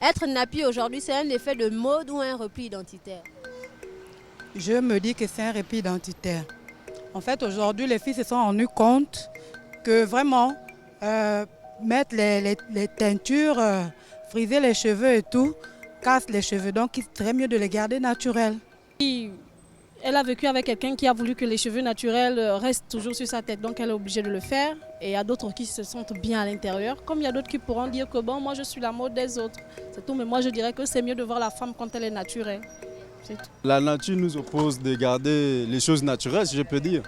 Être nappy aujourd'hui, c'est un effet de mode ou un repli identitaire? Je me dis que c'est un répit identitaire. En fait, aujourd'hui, les filles se sont rendues compte que vraiment, euh, mettre les teintures, friser les cheveux et tout, casse les cheveux. Donc, il serait mieux de les garder naturels. Elle a vécu avec quelqu'un qui a voulu que les cheveux naturels restent toujours sur sa tête, donc elle est obligée de le faire. Et il y a d'autres qui se sentent bien à l'intérieur, comme il y a d'autres qui pourront dire que bon, moi je suis la mode des autres. C'est tout, mais moi je dirais que c'est mieux de voir la femme quand elle est naturelle. C'est tout. La nature nous oppose de garder les choses naturelles, si je peux dire.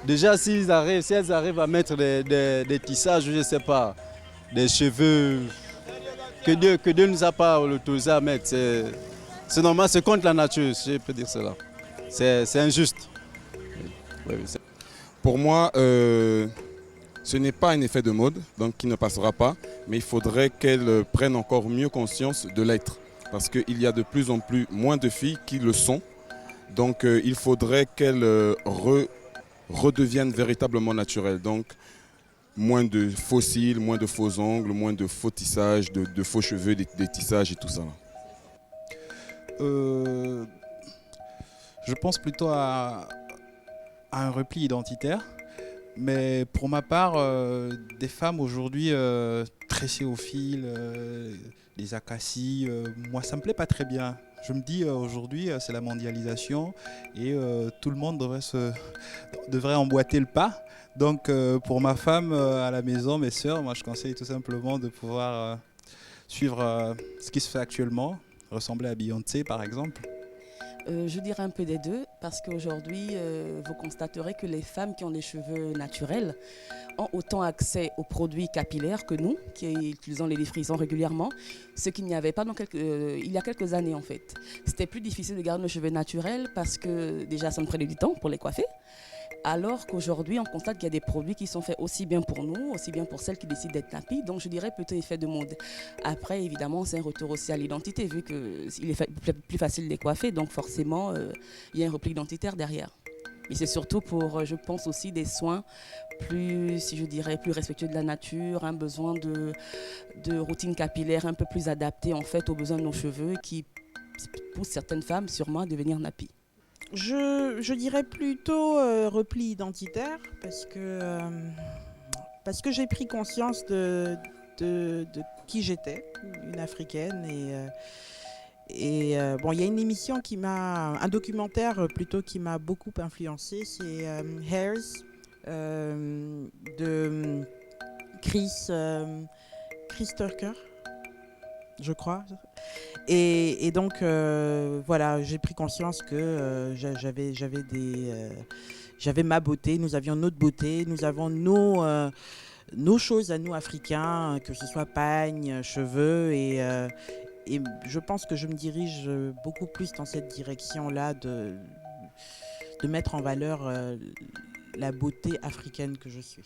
Déjà, si elles arrivent à mettre des tissages, je ne sais pas, des cheveux que Dieu ne nous a pas autorisé à mettre, c'est normal, c'est contre la nature, si je peux dire cela. C'est injuste. Oui, oui, Pour moi, ce n'est pas un effet de mode, donc qui ne passera pas, mais il faudrait qu'elle prenne encore mieux conscience de l'être. Parce qu'il y a de plus en plus moins de filles qui le sont. Donc il faudrait qu'elle redevienne véritablement naturelle. Donc moins de faux cils, moins de faux ongles, moins de faux tissages, de faux cheveux, des tissages et tout ça. Euh, je pense plutôt à un repli identitaire. Mais pour ma part, des femmes aujourd'hui tressées au fil, des acacies, moi ça me plaît pas très bien. Je me dis aujourd'hui c'est la mondialisation et tout le monde devrait emboîter le pas. Donc pour ma femme à la maison, mes sœurs, moi je conseille tout simplement de pouvoir suivre ce qui se fait actuellement, ressembler à Beyoncé par exemple. Je dirais un peu des deux, parce qu'aujourd'hui, vous constaterez que les femmes qui ont des cheveux naturels ont autant accès aux produits capillaires que nous, qui utilisons les défrisants régulièrement, ce qu'il n'y avait pas il y a quelques années en fait. C'était plus difficile de garder nos cheveux naturels parce que déjà ça nous prenait du temps pour les coiffer. Alors qu'aujourd'hui, on constate qu'il y a des produits qui sont faits aussi bien pour nous, aussi bien pour celles qui décident d'être nappy. Donc, je dirais plutôt effet de mode. Après, évidemment, c'est un retour aussi à l'identité, vu qu'il est plus facile de les coiffer. Donc, forcément, il y a un repli identitaire derrière. Mais c'est surtout pour, je pense aussi, des soins plus, si je dirais, plus respectueux de la nature, un besoin de routine capillaire un peu plus adaptée, en fait, aux besoins de nos cheveux qui poussent certaines femmes, sûrement, à devenir nappy. Je dirais plutôt repli identitaire parce que j'ai pris conscience de qui j'étais, une africaine. Bon, il y a une émission un documentaire plutôt qui m'a beaucoup influencé, c'est Hairs de Chris Tucker, je crois. Et donc, voilà, j'ai pris conscience que j'avais ma beauté, nous avions notre beauté, nous avons nos choses à nous, Africains, que ce soit pagne, cheveux. Et je pense que je me dirige beaucoup plus dans cette direction-là de mettre en valeur la beauté africaine que je suis.